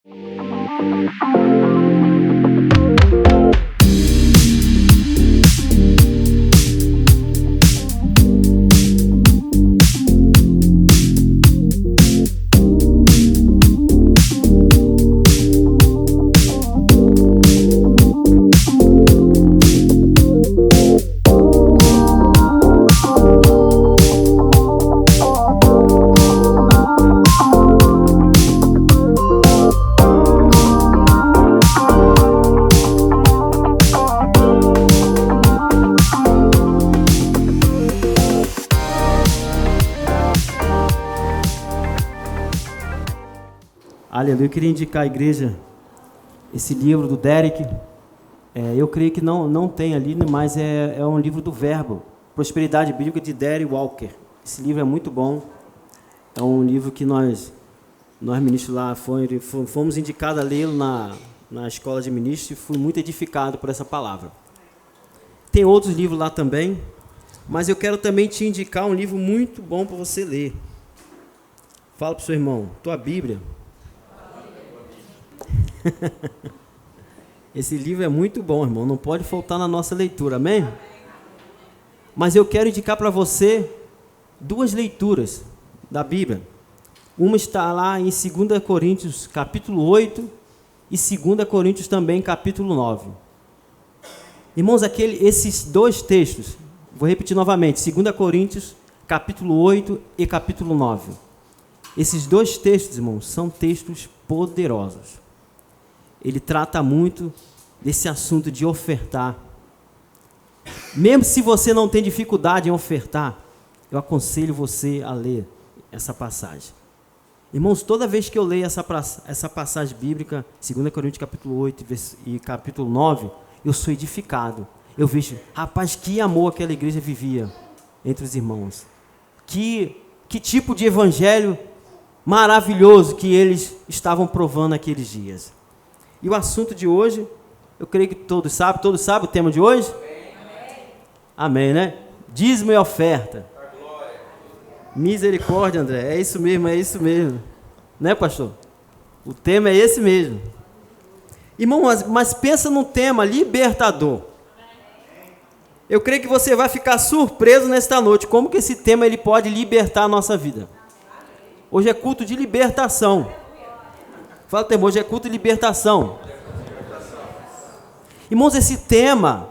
Aleluia. Eu queria indicar à igreja esse livro do Derek. Eu creio que não tem ali, mas é um livro do Verbo, Prosperidade Bíblica, de Derek Walker. Esse livro é muito bom. É um livro que nós ministros lá, fomos indicados a lê-lo na escola de ministros e fui muito edificado por essa palavra. Tem outros livros lá também, mas eu quero também te indicar um livro muito bom para você ler. Fala para o seu irmão, tua Bíblia. Esse livro é muito bom, irmão, não pode faltar na nossa leitura, amém? Mas eu quero indicar para você duas leituras da Bíblia. Uma está lá em 2 Coríntios capítulo 8 e 2 Coríntios também capítulo 9. Irmãos, esses dois textos, vou repetir novamente, 2 Coríntios capítulo 8 e capítulo 9. Esses dois textos, irmãos, são textos poderosos. Ele trata muito desse assunto de ofertar. Mesmo se você não tem dificuldade em ofertar, eu aconselho você a ler essa passagem. Irmãos, toda vez que eu leio essa passagem bíblica, 2 Coríntios capítulo 8 e capítulo 9, eu sou edificado. Eu vejo, rapaz, que amor aquela igreja vivia entre os irmãos. Que tipo de evangelho maravilhoso que eles estavam provando naqueles dias. E o assunto de hoje, eu creio que todos sabem o tema de hoje? Amém, né? Dízimo e oferta. Misericórdia, André, é isso mesmo. Né, pastor? O tema é esse mesmo. Irmão, mas pensa num tema libertador. Eu creio que você vai ficar surpreso nesta noite, como que esse tema ele pode libertar a nossa vida. Hoje é culto de libertação. Fala, irmão, hoje é culto de libertação. Irmãos, esse tema,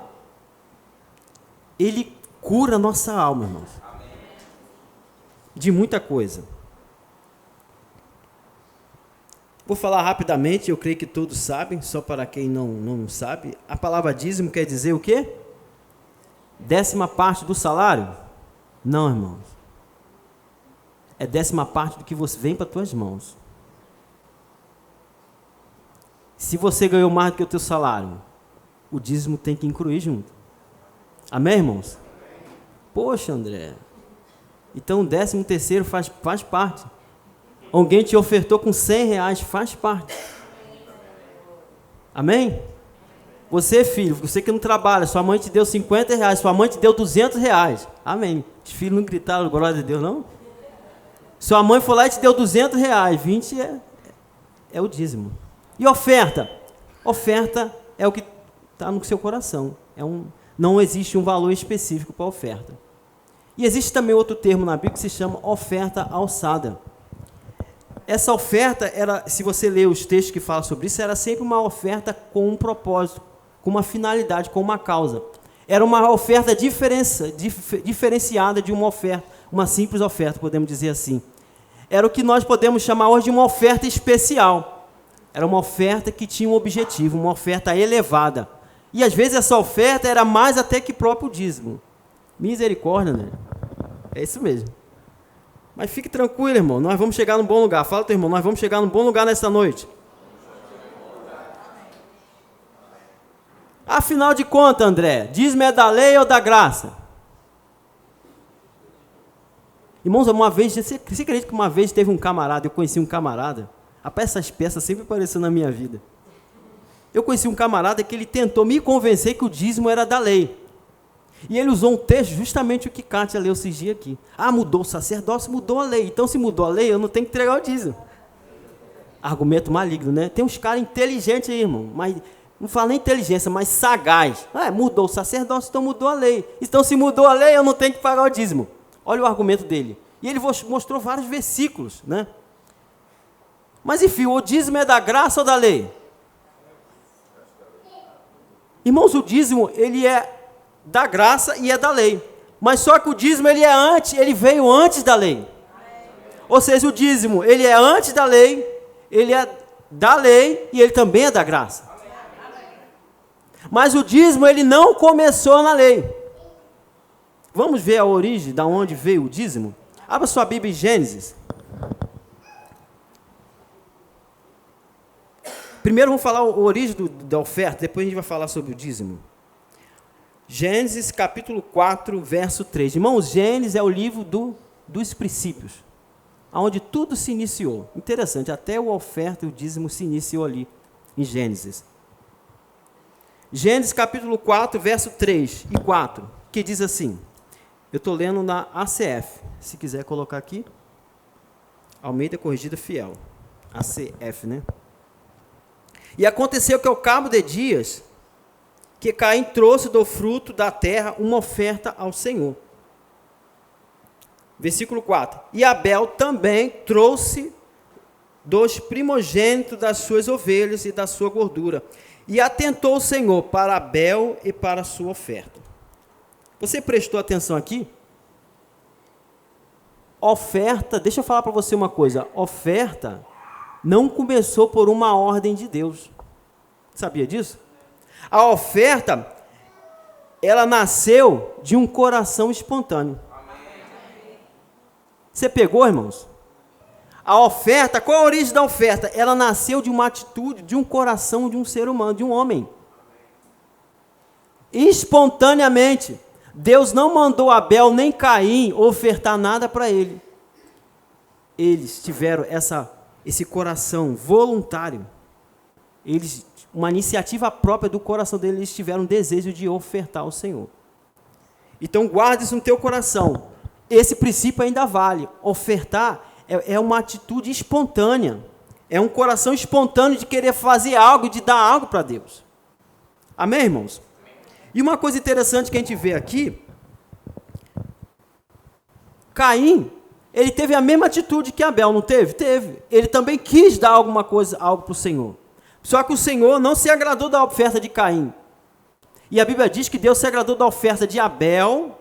ele cura a nossa alma, irmãos. De muita coisa. Vou falar rapidamente, eu creio que todos sabem, só para quem não sabe. A palavra dízimo quer dizer o quê? 10ª parte do salário? Não, irmãos. É 10ª parte do que você vem para as tuas mãos. Se você ganhou mais do que o teu salário, o dízimo tem que incluir junto. Amém, irmãos? Poxa, André. Então o 13º faz parte. Alguém te ofertou com R$100, faz parte. Amém? Você, filho, você que não trabalha, sua mãe te deu R$50, sua mãe te deu R$200. Amém. Os filhos não gritaram glória a Deus, não? Sua mãe foi lá e te deu R$200, 20 é o dízimo. E oferta? Oferta é o que está no seu coração. Não existe um valor específico para a oferta. E existe também outro termo na Bíblia que se chama oferta alçada. Essa oferta, se você ler os textos que falam sobre isso, era sempre uma oferta com um propósito, com uma finalidade, com uma causa. Era uma oferta diferenciada de uma oferta, uma simples oferta, podemos dizer assim. Era o que nós podemos chamar hoje de uma oferta especial. Era uma oferta que tinha um objetivo, uma oferta elevada. E às vezes essa oferta era mais até que próprio dízimo. Misericórdia, né? É isso mesmo. Mas fique tranquilo, irmão, nós vamos chegar num bom lugar. Fala, teu irmão, nós vamos chegar num bom lugar nessa noite. Afinal de contas, André, dízimo é da lei ou da graça? Irmãos, uma vez, você acredita que uma vez teve um camarada, eu conheci um camarada, rapaz, essas peças sempre apareceram na minha vida. Eu conheci um camarada que ele tentou me convencer que o dízimo era da lei. E ele usou um texto, justamente o que Kátia leu esses dias aqui. Ah, mudou o sacerdócio, mudou a lei. Então, se mudou a lei, eu não tenho que entregar o dízimo. Argumento maligno, né? Tem uns caras inteligentes aí, irmão, mas não fala nem inteligência, mas sagaz. Mudou o sacerdócio, então mudou a lei. Então, se mudou a lei, eu não tenho que pagar o dízimo. Olha o argumento dele. E ele mostrou vários versículos, né? Mas, enfim, o dízimo é da graça ou da lei? Irmãos, o dízimo, ele é da graça e é da lei. Mas só que o dízimo, ele veio antes da lei. Ou seja, o dízimo, ele é antes da lei, ele é da lei e ele também é da graça. Mas o dízimo, ele não começou na lei. Vamos ver a origem, de onde veio o dízimo? Abra sua Bíblia em Gênesis. Primeiro vamos falar a origem da oferta, depois a gente vai falar sobre o dízimo. Gênesis capítulo 4, verso 3. Irmãos, Gênesis é o livro dos princípios, onde tudo se iniciou. Interessante, até a oferta e o dízimo se iniciou ali, em Gênesis. Gênesis capítulo 4, verso 3 e 4, que diz assim, eu estou lendo na ACF, se quiser colocar aqui, Almeida Corrigida Fiel, ACF, né? E aconteceu que ao cabo de dias, que Caim trouxe do fruto da terra uma oferta ao Senhor. Versículo 4. E Abel também trouxe dos primogênitos das suas ovelhas e da sua gordura. E atentou o Senhor para Abel e para a sua oferta. Você prestou atenção aqui? Oferta, deixa eu falar para você uma coisa. Oferta não começou por uma ordem de Deus. Sabia disso? A oferta, ela nasceu de um coração espontâneo. Você pegou, irmãos? A oferta, qual a origem da oferta? Ela nasceu de uma atitude, de um coração de um ser humano, de um homem. Espontaneamente. Deus não mandou Abel nem Caim ofertar nada para ele. Eles tiveram esse coração voluntário. Uma iniciativa própria do coração deles, eles tiveram desejo de ofertar ao Senhor. Então guarde isso no teu coração. Esse princípio ainda vale. Ofertar é uma atitude espontânea. É um coração espontâneo de querer fazer algo, de dar algo para Deus. Amém, irmãos? E uma coisa interessante que a gente vê aqui, Caim, ele teve a mesma atitude que Abel, não teve? Teve. Ele também quis dar algo para o Senhor. Só que o Senhor não se agradou da oferta de Caim. E a Bíblia diz que Deus se agradou da oferta de Abel.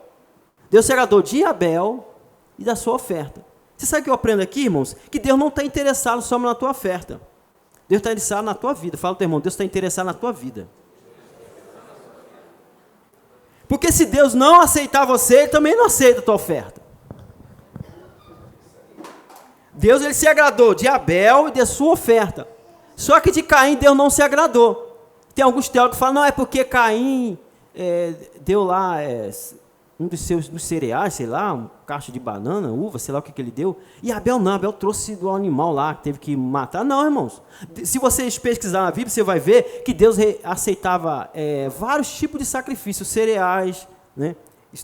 Deus se agradou de Abel e da sua oferta. Você sabe o que eu aprendo aqui, irmãos? Que Deus não está interessado só na tua oferta. Deus está interessado na tua vida. Fala para o teu irmão, Deus está interessado na tua vida. Porque se Deus não aceitar você, Ele também não aceita a tua oferta. Deus, Ele se agradou de Abel e da sua oferta. Só que de Caim, Deus não se agradou. Tem alguns teólogos que falam, não, é porque Caim deu lá dos cereais, sei lá, um cacho de banana, uva, sei lá o que ele deu. E Abel não, Abel trouxe do animal lá, que teve que matar. Não, irmãos. Se vocês pesquisarem na Bíblia, você vai ver que Deus aceitava vários tipos de sacrifícios, cereais, né?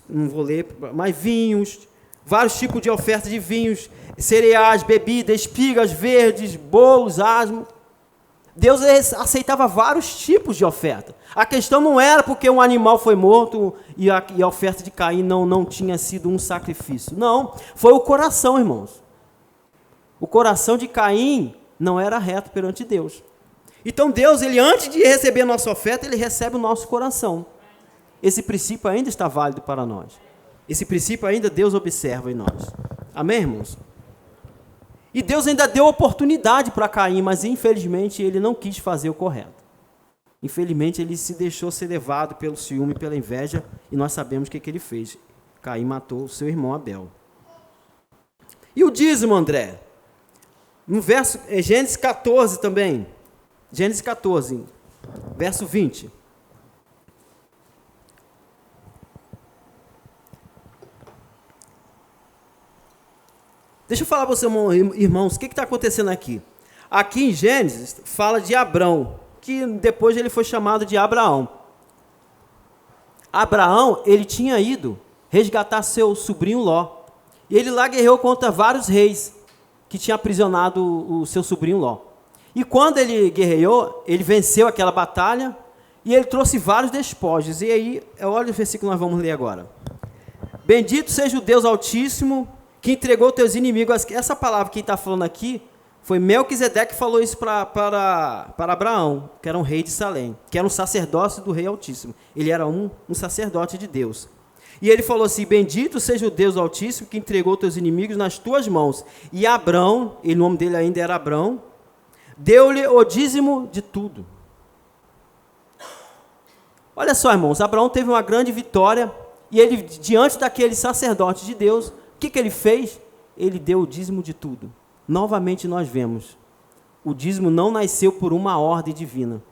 Não vou ler, mas vinhos, vários tipos de ofertas de vinhos, cereais, bebidas, espigas verdes, bolos, asmos. Deus aceitava vários tipos de oferta. A questão não era porque um animal foi morto e a oferta de Caim não tinha sido um sacrifício. Não, foi o coração, irmãos. O coração de Caim não era reto perante Deus. Então Deus, Ele antes de receber a nossa oferta, Ele recebe o nosso coração. Esse princípio ainda está válido para nós. Esse princípio ainda Deus observa em nós. Amém, irmãos? E Deus ainda deu oportunidade para Caim, mas infelizmente ele não quis fazer o correto. Infelizmente ele se deixou ser levado pelo ciúme, pela inveja, e nós sabemos o que ele fez. Caim matou o seu irmão Abel. E o dízimo, André? No verso, Gênesis 14 também. Gênesis 14, verso 20. Deixa eu falar para você, irmãos, o que está acontecendo aqui? Aqui em Gênesis fala de Abrão, que depois ele foi chamado de Abraão. Abraão, ele tinha ido resgatar seu sobrinho Ló. E ele lá guerreou contra vários reis que tinham aprisionado o seu sobrinho Ló. E quando ele guerreou, ele venceu aquela batalha e ele trouxe vários despojos. E aí, olha o versículo que nós vamos ler agora. Bendito seja o Deus Altíssimo, que entregou teus inimigos. Essa palavra que está falando aqui, foi Melquisedeque que falou isso para Abraão, que era um rei de Salém, que era um sacerdócio do rei Altíssimo. Ele era um sacerdote de Deus. E ele falou assim, bendito seja o Deus Altíssimo, que entregou teus inimigos nas tuas mãos. E Abrão, e o nome dele ainda era Abrão, deu-lhe o dízimo de tudo. Olha só, irmãos, Abraão teve uma grande vitória, e ele, diante daquele sacerdote de Deus, o que ele fez? Ele deu o dízimo de tudo. Novamente nós vemos, o dízimo não nasceu por uma ordem divina.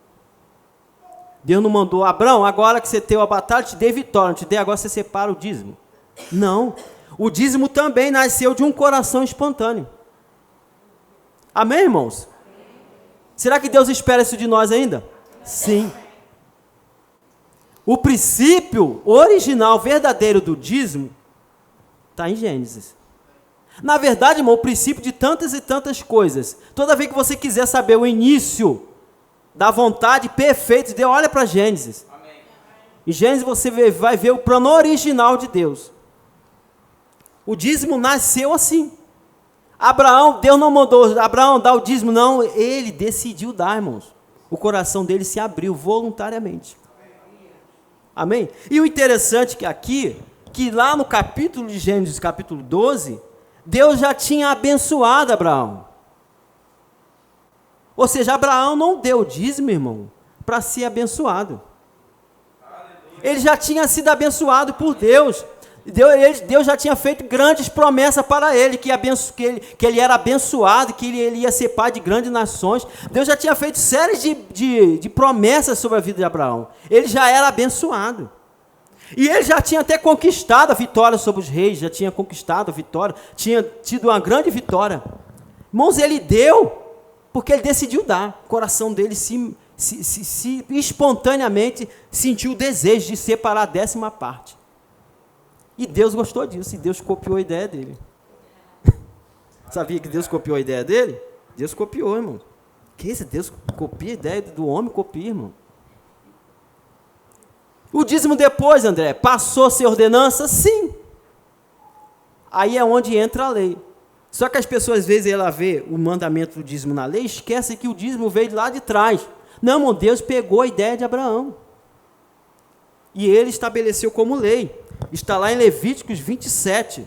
Deus não mandou, Abraão, agora que você teve a batalha, te dei vitória, te dei, agora você separa o dízimo. Não, o dízimo também nasceu de um coração espontâneo. Amém, irmãos? Será que Deus espera isso de nós ainda? Sim. O princípio original, verdadeiro do dízimo, está em Gênesis. Na verdade, irmão, o princípio de tantas e tantas coisas. Toda vez que você quiser saber o início da vontade perfeita de Deus, olha para Gênesis. Amém. Em Gênesis você vai ver o plano original de Deus. O dízimo nasceu assim. Abraão, Deus não mandou, Abraão dá o dízimo, não, ele decidiu dar, irmãos. O coração dele se abriu voluntariamente. Amém? E o interessante que aqui, que lá no capítulo de Gênesis, capítulo 12, Deus já tinha abençoado Abraão. Ou seja, Abraão não deu dízimo, irmão, para ser abençoado. Ele já tinha sido abençoado por Deus. Deus já tinha feito grandes promessas para ele, que ele era abençoado, que ele ia ser pai de grandes nações. Deus já tinha feito séries de promessas sobre a vida de Abraão. Ele já era abençoado. E ele já tinha até conquistado a vitória sobre os reis, já tinha conquistado a vitória, tinha tido uma grande vitória. Irmãos, ele deu, porque ele decidiu dar. O coração dele se espontaneamente sentiu o desejo de separar a 10ª parte. E Deus gostou disso, e Deus copiou a ideia dele. Sabia que Deus copiou a ideia dele? Deus copiou, irmão. Que isso? Deus copia a ideia do homem, copia, irmão. O dízimo depois, André, passou a ser ordenança? Sim. Aí é onde entra a lei. Só que as pessoas, às vezes, ela vê o mandamento do dízimo na lei, esquece que o dízimo veio de lá de trás. Não, irmão, Deus pegou a ideia de Abraão. E ele estabeleceu como lei. Está lá em Levíticos 27,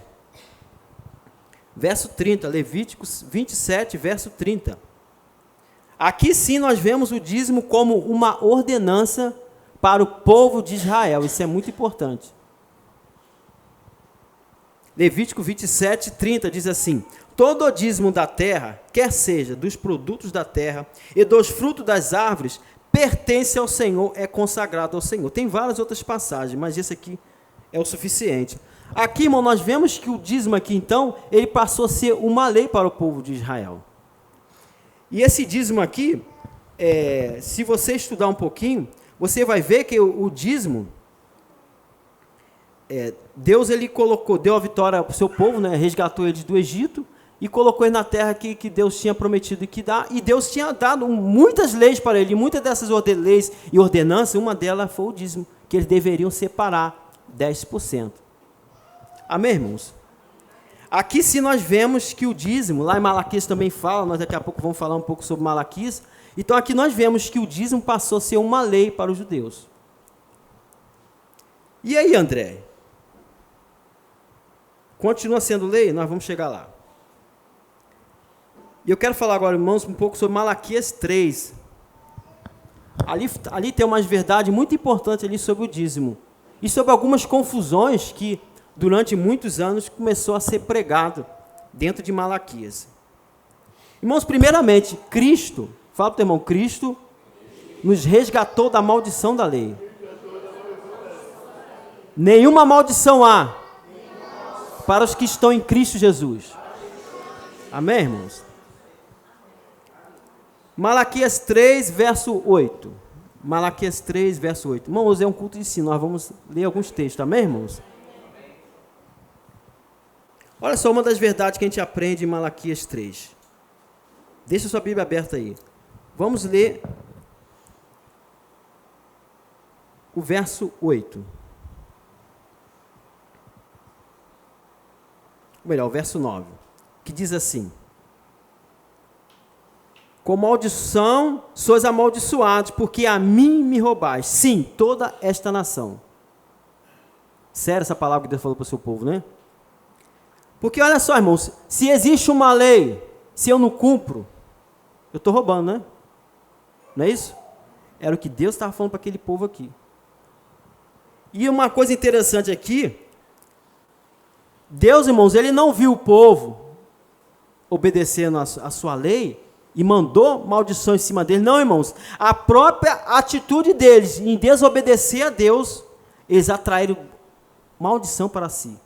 verso 30. Levíticos 27, verso 30. Aqui sim nós vemos o dízimo como uma ordenança para o povo de Israel. Isso é muito importante. Levítico 27, 30 diz assim: todo o dízimo da terra, quer seja dos produtos da terra e dos frutos das árvores, pertence ao Senhor, é consagrado ao Senhor. Tem várias outras passagens, mas esse aqui é o suficiente. Aqui, irmão, nós vemos que o dízimo aqui, então, ele passou a ser uma lei para o povo de Israel. E esse dízimo aqui, se você estudar um pouquinho, você vai ver que o dízimo, Deus ele deu a vitória para o seu povo, né, resgatou eles do Egito e colocou eles na terra que Deus tinha prometido que dá, e Deus tinha dado muitas leis para ele, e muitas dessas leis e ordenanças, uma delas foi o dízimo, que eles deveriam separar 10%. Amém, irmãos? Aqui sim nós vemos que o dízimo, lá em Malaquias também fala, nós daqui a pouco vamos falar um pouco sobre Malaquias. Então aqui nós vemos que o dízimo passou a ser uma lei para os judeus. E aí, André? Continua sendo lei? Nós vamos chegar lá. E eu quero falar agora, irmãos, um pouco sobre Malaquias 3. Ali tem umas verdades muito importantes ali sobre o dízimo. E sobre algumas confusões que, durante muitos anos, começou a ser pregado dentro de Malaquias. Irmãos, primeiramente, Cristo, fala para o teu irmão, Cristo nos resgatou da maldição da lei. Nenhuma maldição há para os que estão em Cristo Jesus. Amém, irmãos? Malaquias 3, verso 8. Malaquias 3, verso 8. Irmãos, é um culto de ensino, nós vamos ler alguns textos, amém, irmãos? Olha só uma das verdades que a gente aprende em Malaquias 3. Deixa sua Bíblia aberta aí. Vamos ler o verso 8. Ou melhor, o verso 9, que diz assim: com maldição sois amaldiçoados, porque a mim me roubais, sim, toda esta nação. Sério essa palavra que Deus falou para o seu povo, né? Porque olha só, irmãos, se existe uma lei, se eu não cumpro, eu estou roubando, né? Não é isso? Era o que Deus estava falando para aquele povo aqui. E uma coisa interessante aqui, Deus, irmãos, ele não viu o povo obedecendo a sua lei e mandou maldição em cima deles. Não, irmãos, a própria atitude deles em desobedecer a Deus, eles atraíram maldição para si.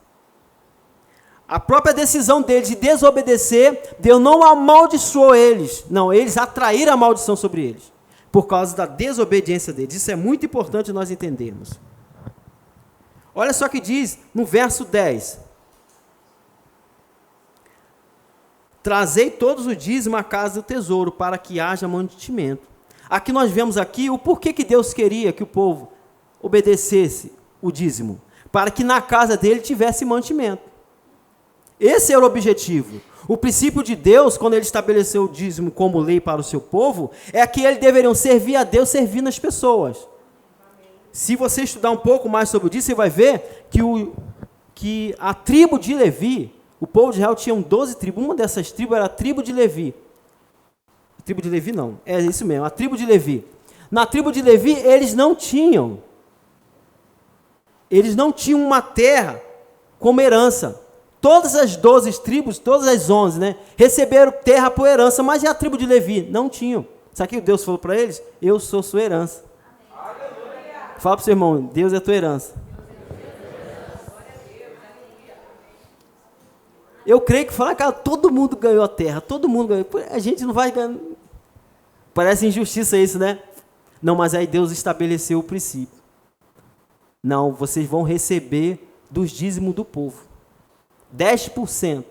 A própria decisão deles de desobedecer, Deus não amaldiçoou eles. Não, eles atraíram a maldição sobre eles, por causa da desobediência deles. Isso é muito importante nós entendermos. Olha só o que diz no verso 10. Trazei todos os dízimos à casa do tesouro, para que haja mantimento. Aqui nós vemos aqui o porquê que Deus queria que o povo obedecesse o dízimo, para que na casa dele tivesse mantimento. Esse era o objetivo. O princípio de Deus, quando ele estabeleceu o dízimo como lei para o seu povo, é que eles deveriam servir a Deus servindo as pessoas. Se você estudar um pouco mais sobre isso, você vai ver que a tribo de Levi, o povo de Israel tinha 12 tribos, uma dessas tribos era a tribo de Levi. A tribo de Levi não, é isso mesmo, a tribo de Levi. Na tribo de Levi, eles não tinham uma terra como herança. Todas as 12 tribos, todas as 11, né, receberam terra por herança, mas e a tribo de Levi? Não tinham. Sabe o que Deus falou para eles? Eu sou sua herança. Fala para o seu irmão, Deus é tua herança. Eu creio que falar, cara, todo mundo ganhou a terra, todo mundo ganhou. A gente não vai ganhar. Parece injustiça isso, né? Não, mas aí Deus estabeleceu o princípio. Não, vocês vão receber dos dízimos do povo. 10%.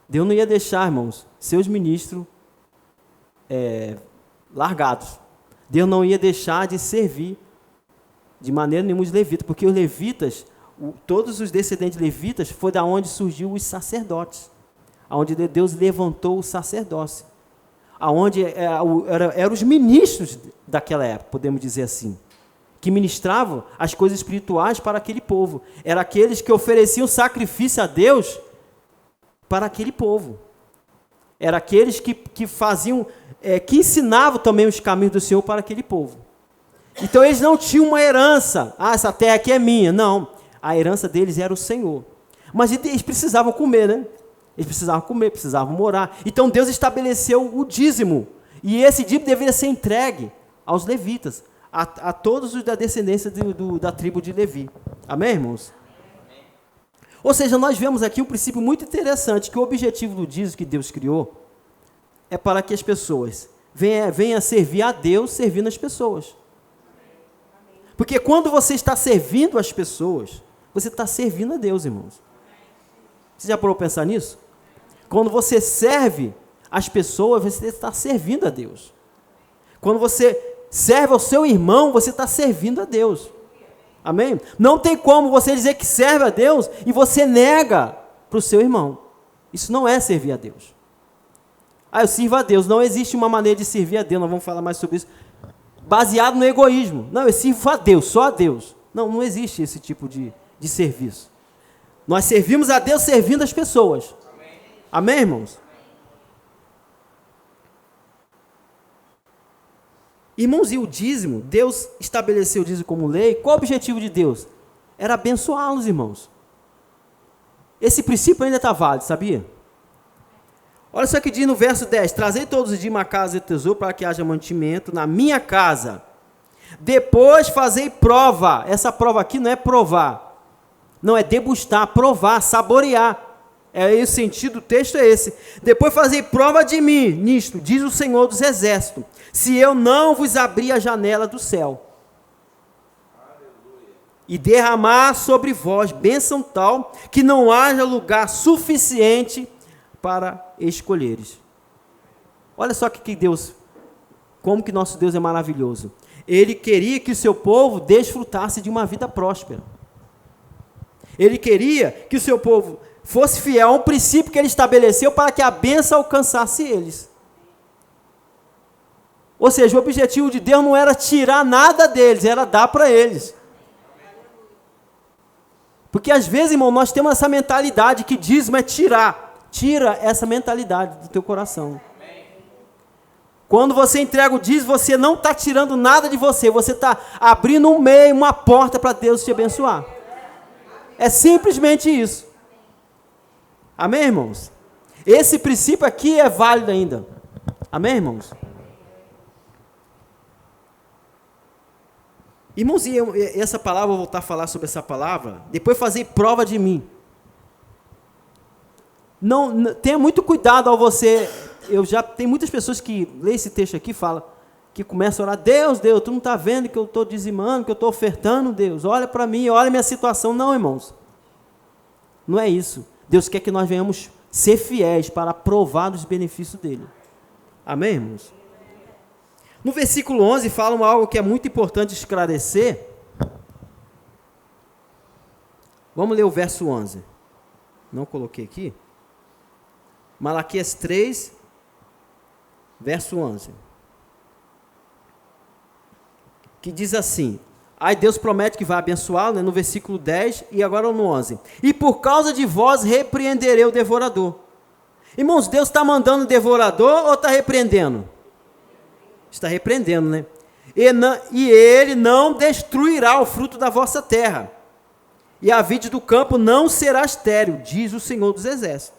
Deus não ia deixar, irmãos, seus ministros largados. Deus não ia deixar de servir de maneira nenhuma os levitas, porque os levitas, todos os descendentes levitas, foi da onde surgiu os sacerdotes, aonde Deus levantou o sacerdócio, aonde eram os ministros daquela época, podemos dizer assim, que ministravam as coisas espirituais para aquele povo. Eram aqueles que ofereciam sacrifício a Deus para aquele povo. Eram aqueles que faziam, que ensinavam também os caminhos do Senhor para aquele povo. Então eles não tinham uma herança. Ah, essa terra aqui é minha. Não. A herança deles era o Senhor. Mas eles precisavam comer, né? Eles precisavam comer, precisavam morar. Então Deus estabeleceu o dízimo. E esse dízimo deveria ser entregue aos levitas, a todos os da descendência da tribo de Levi. Amém, irmãos? Amém. Ou seja, nós vemos aqui um princípio muito interessante, que o objetivo do dízimo que Deus criou é para que as pessoas venham a servir a Deus servindo as pessoas. Porque quando você está servindo as pessoas, você está servindo a Deus, irmãos. Você já parou para pensar nisso? Quando você serve as pessoas, você está servindo a Deus. Quando você serve ao seu irmão, você está servindo a Deus. Amém? Não tem como você dizer que serve a Deus e você nega para o seu irmão. Isso não é servir a Deus. Ah, eu sirvo a Deus. Não existe uma maneira de servir a Deus, nós vamos falar mais sobre isso, baseado no egoísmo. Não, eu sirvo a Deus, só a Deus. Não, não existe esse tipo de serviço. Nós servimos a Deus servindo as pessoas. Amém, irmãos? Irmãos, e o dízimo, Deus estabeleceu o dízimo como lei. Qual o objetivo de Deus? Era abençoá-los, irmãos. Esse princípio ainda está válido, sabia? Olha só que diz no verso 10, trazei todos os dias uma casa de tesouro para que haja mantimento na minha casa. Depois fazei prova. Essa prova aqui não é provar, não é degustar, provar, saborear. O sentido do texto é esse. Depois fazei prova de mim, nisto, diz o Senhor dos Exércitos, se eu não vos abrir a janela do céu, e derramar sobre vós bênção tal, que não haja lugar suficiente para escolheres. Olha só o que Deus como que nosso Deus é maravilhoso. Ele queria que o seu povo desfrutasse de uma vida próspera. Ele queria que o seu povo fosse fiel a um princípio que ele estabeleceu para que a bênção alcançasse eles. Ou seja, o objetivo de Deus não era tirar nada deles, era dar para eles. Porque às vezes, irmão, nós temos essa mentalidade que dízimo é tirar. Tira essa mentalidade do teu coração. Quando você entrega o dízimo, você não está tirando nada de você, você está abrindo um meio, uma porta para Deus te abençoar. É simplesmente isso. Amém, irmãos? Esse princípio aqui é válido ainda. Amém, irmãos? Irmãos, e essa palavra, vou voltar a falar sobre essa palavra, depois fazer prova de mim. Não, tenha muito cuidado ao você, tem muitas pessoas que lêem esse texto aqui e falam, que começam a orar, Deus, tu não está vendo que eu estou dizimando, que eu estou ofertando, Deus, olha para mim, olha a minha situação. Não, irmãos, não é isso. Deus quer que nós venhamos ser fiéis para provar dos benefícios dele. Amém, irmãos? No versículo 11 fala algo que é muito importante esclarecer. Vamos ler o verso 11. Não coloquei aqui. Malaquias 3, verso 11. Que diz assim, aí Deus promete que vai abençoá-lo, né, no versículo 10 e agora no 11. E por causa de vós repreenderei o devorador. Irmãos, Deus está mandando o devorador ou está repreendendo? Está repreendendo, né? E ele não destruirá o fruto da vossa terra, e a vide do campo não será estéril, diz o Senhor dos Exércitos.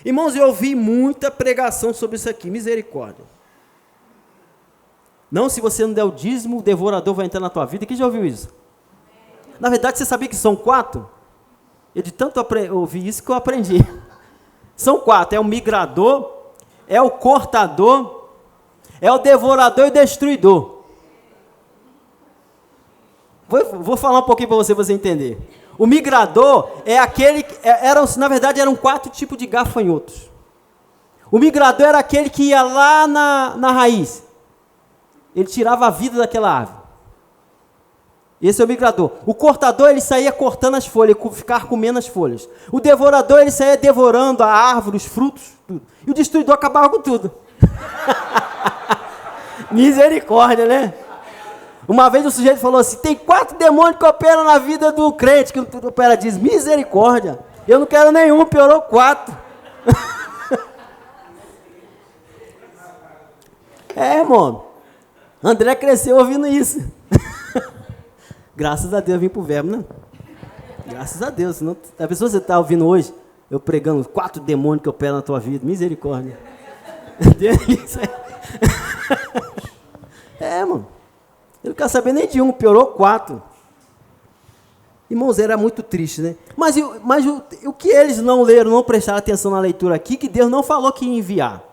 Irmãos, eu ouvi muita pregação sobre isso aqui, misericórdia. Não, se você não der o dízimo, o devorador vai entrar na tua vida. Quem já ouviu isso? Na verdade, você sabia que são 4? Eu de tanto ouvir isso que eu aprendi. São 4, é o migrador, é o cortador, é o devorador e o destruidor. Vou falar um pouquinho para você entender. O migrador é aquele, na verdade eram 4 tipos de gafanhotos. O migrador era aquele que ia lá na raiz. Ele tirava a vida daquela árvore. Esse é o migrador. O cortador, ele saía cortando as folhas, ficava comendo as folhas. O devorador, ele saía devorando a árvore, os frutos, tudo. E o destruidor acabava com tudo. Misericórdia, né? Uma vez o sujeito falou assim, tem 4 demônios que operam na vida do crente, que opera diz, misericórdia, eu não quero nenhum, piorou 4. Irmão, André cresceu ouvindo isso. Graças a Deus eu vim pro verbo, né? Graças a Deus, senão a pessoa que você está ouvindo hoje, eu pregando 4 demônios que operam na tua vida, misericórdia. Mano. Eu não quero saber nem de um, piorou 4. Irmãos, era muito triste, né? Mas o que eles não leram, não prestaram atenção na leitura aqui, que Deus não falou que ia enviar.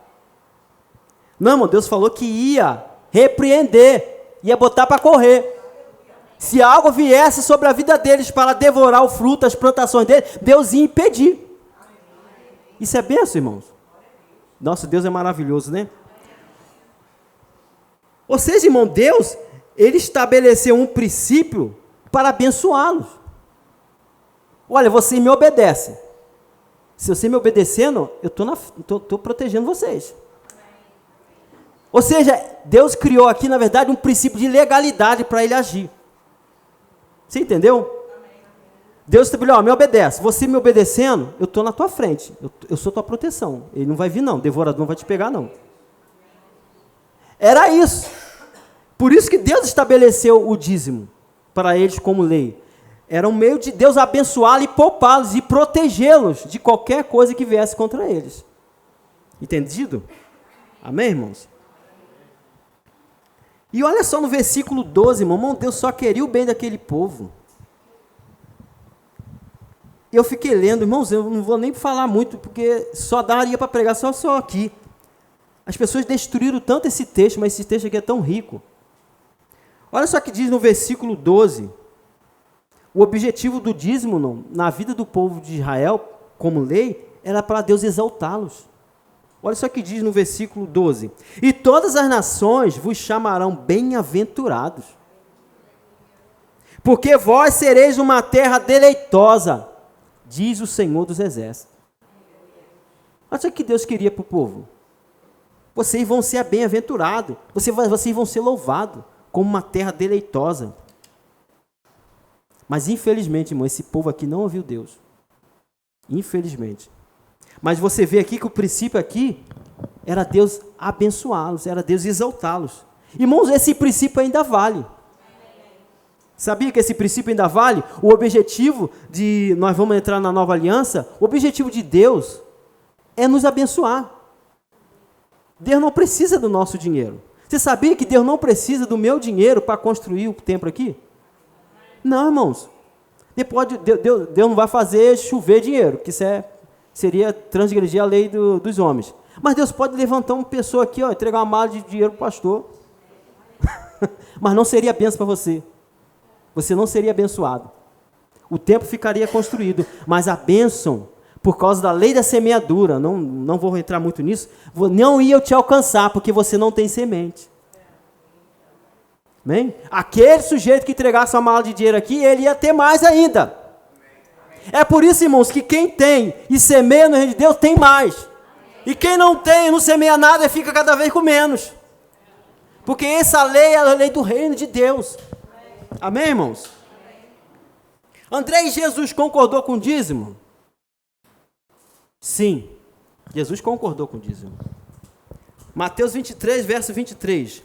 Não, irmão, Deus falou que ia repreender, ia botar para correr. Se algo viesse sobre a vida deles para devorar o fruto, as plantações deles, Deus ia impedir. Isso é bênção, irmãos. Nosso Deus é maravilhoso, né? Ou seja, irmão, Deus, ele estabeleceu um princípio para abençoá-los. Olha, você me obedece. Se você me obedecendo, eu estou protegendo vocês. Ou seja, Deus criou aqui, na verdade, um princípio de legalidade para ele agir. Você entendeu? Deus estabeleceu, me obedece. Você me obedecendo, eu estou na tua frente. Eu sou tua proteção. Ele não vai vir, não. O devorador não vai te pegar, não. Era isso. Por isso que Deus estabeleceu o dízimo para eles como lei. Era um meio de Deus abençoá-los e poupá-los e protegê-los de qualquer coisa que viesse contra eles. Entendido? Amém, irmãos? E olha só no versículo 12, irmão, Deus só queria o bem daquele povo. Eu fiquei lendo, irmãos, eu não vou nem falar muito, porque só daria para pregar só aqui. As pessoas destruíram tanto esse texto, mas esse texto aqui é tão rico. Olha só o que diz no versículo 12. O objetivo do dízimo, não, na vida do povo de Israel, como lei, era para Deus exaltá-los. Olha só o que diz no versículo 12. E todas as nações vos chamarão bem-aventurados, porque vós sereis uma terra deleitosa, diz o Senhor dos Exércitos. Olha só o que Deus queria para o povo. Vocês vão ser bem-aventurados, vocês vão ser louvados como uma terra deleitosa. Mas infelizmente, irmão, esse povo aqui não ouviu Deus. Infelizmente. Mas você vê aqui que o princípio aqui era Deus abençoá-los, era Deus exaltá-los. Irmãos, esse princípio ainda vale. Sabia que esse princípio ainda vale? O objetivo de nós vamos entrar na nova aliança, o objetivo de Deus é nos abençoar. Deus não precisa do nosso dinheiro. Você sabia que Deus não precisa do meu dinheiro para construir o templo aqui? Não, irmãos. Deus não vai fazer chover dinheiro, que isso seria transgredir a lei dos homens. Mas Deus pode levantar uma pessoa aqui, entregar uma mala de dinheiro para o pastor. Mas não seria bênção para você. Você não seria abençoado. O templo ficaria construído, mas a bênção, por causa da lei da semeadura, não vou entrar muito nisso, não ia te alcançar, porque você não tem semente. Amém? Aquele sujeito que entregasse uma mala de dinheiro aqui, ele ia ter mais ainda. É por isso, irmãos, que quem tem e semeia no reino de Deus, tem mais. E quem não tem, não semeia nada, fica cada vez com menos. Porque essa lei é a lei do reino de Deus. Amém, irmãos? André e Jesus concordou com o dízimo? Sim, Jesus concordou com o dízimo. Mateus 23, verso 23.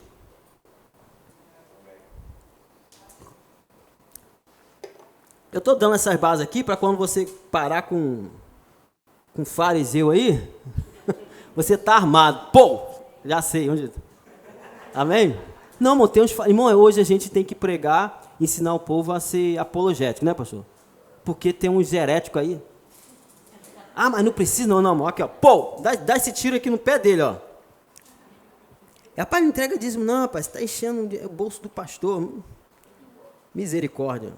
Eu estou dando essas bases aqui para quando você parar com fariseu aí, você está armado. Pô, já sei onde. Amém? Não, irmão, irmão, hoje a gente tem que pregar, ensinar o povo a ser apologético, né, pastor? Porque tem uns heréticos aí. Ah, mas não precisa, não, irmão. Aqui, ó. Pô, dá esse tiro aqui no pé dele, ó. Rapaz, não entrega dízimo, não, rapaz. Você está enchendo o bolso do pastor. Misericórdia.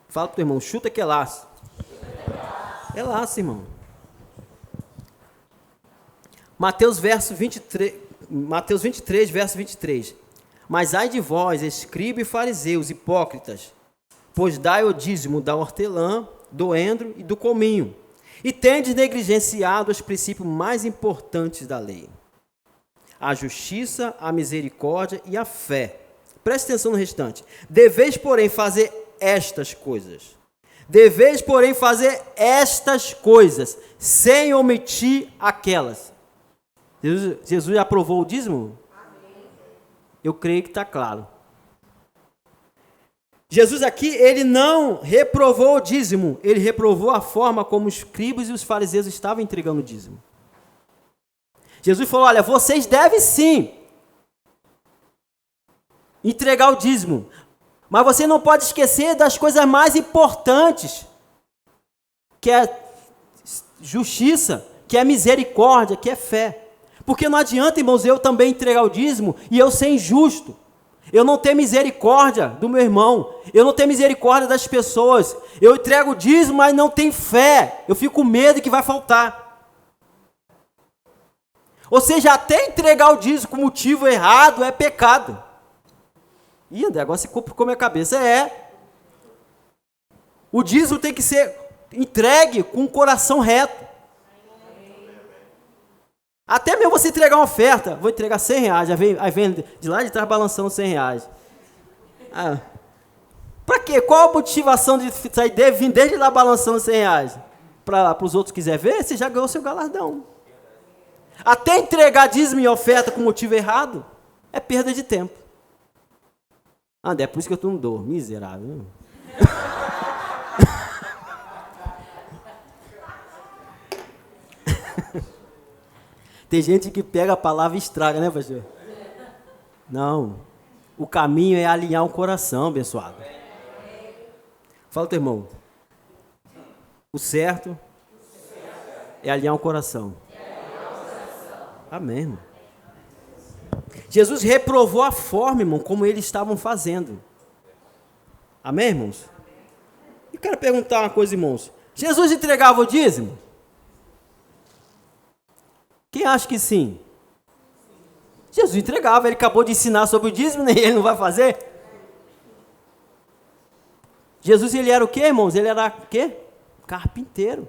Fala pro teu irmão, chuta que é laço. É laço, irmão. Mateus 23, verso 23. Mas ai de vós, escribas e fariseus, hipócritas, pois dai o dízimo da hortelã, do endro e do cominho, e tendes negligenciado os princípios mais importantes da lei: a justiça, a misericórdia e a fé. Preste atenção no restante. Deveis, porém, fazer estas coisas. Deveis, porém, fazer estas coisas, sem omitir aquelas. Jesus aprovou o dízimo? Eu creio que está claro. Jesus aqui, ele não reprovou o dízimo, ele reprovou a forma como os escribas e os fariseus estavam entregando o dízimo. Jesus falou, olha, vocês devem sim entregar o dízimo, mas você não pode esquecer das coisas mais importantes, que é justiça, que é misericórdia, que é fé. Porque não adianta, irmãos, eu também entregar o dízimo e eu ser injusto. Eu não ter misericórdia do meu irmão. Eu não ter misericórdia das pessoas. Eu entrego o dízimo, mas não tenho fé. Eu fico com medo que vai faltar. Ou seja, até entregar o dízimo com motivo errado é pecado. Ih, André, agora você complicou minha cabeça. O dízimo tem que ser entregue com o coração reto. Até mesmo você entregar uma oferta, vou entregar R$100, aí vem de lá de trás balançando R$100. Para quê? Qual a motivação de sair vir desde lá balançando R$100? Para os outros quiserem ver, você já ganhou seu galardão. Até entregar dízimo e oferta com motivo errado, é perda de tempo. André, é por isso que eu não dou, miserável. Tem gente que pega a palavra e estraga, né, pastor? Não. O caminho é alinhar o coração, abençoado. Fala, teu irmão. O certo é alinhar o coração. Amém, irmão. Jesus reprovou a forma, irmão, como eles estavam fazendo. Amém, irmãos? Eu quero perguntar uma coisa, irmãos. Jesus entregava o dízimo? Quem acha que sim? Jesus entregava, ele acabou de ensinar sobre o dízimo, nem ele não vai fazer? Jesus, ele era o quê, irmãos? Ele era o quê? Carpinteiro.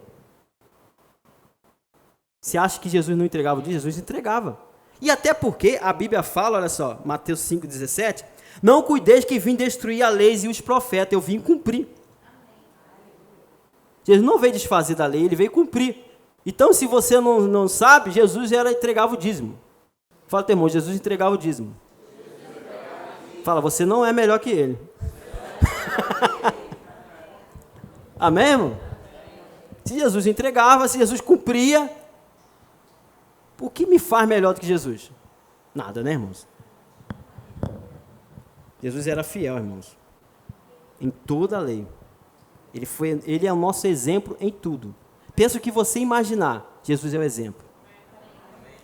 Você acha que Jesus não entregava o dízimo? Jesus entregava. E até porque a Bíblia fala, olha só, Mateus 5,17, não cuideis que vim destruir a lei e os profetas, eu vim cumprir. Jesus não veio desfazer da lei, ele veio cumprir. Então, se você não sabe, Jesus entregava o dízimo. Fala, teu irmão, Jesus entregava o dízimo. Fala, você não é melhor que ele. Amém, irmão? Se Jesus entregava, se Jesus cumpria, o que me faz melhor do que Jesus? Nada, né, irmãos? Jesus era fiel, irmãos, em toda a lei. Ele é o nosso exemplo em tudo. Pensa o que você imaginar, Jesus é o exemplo.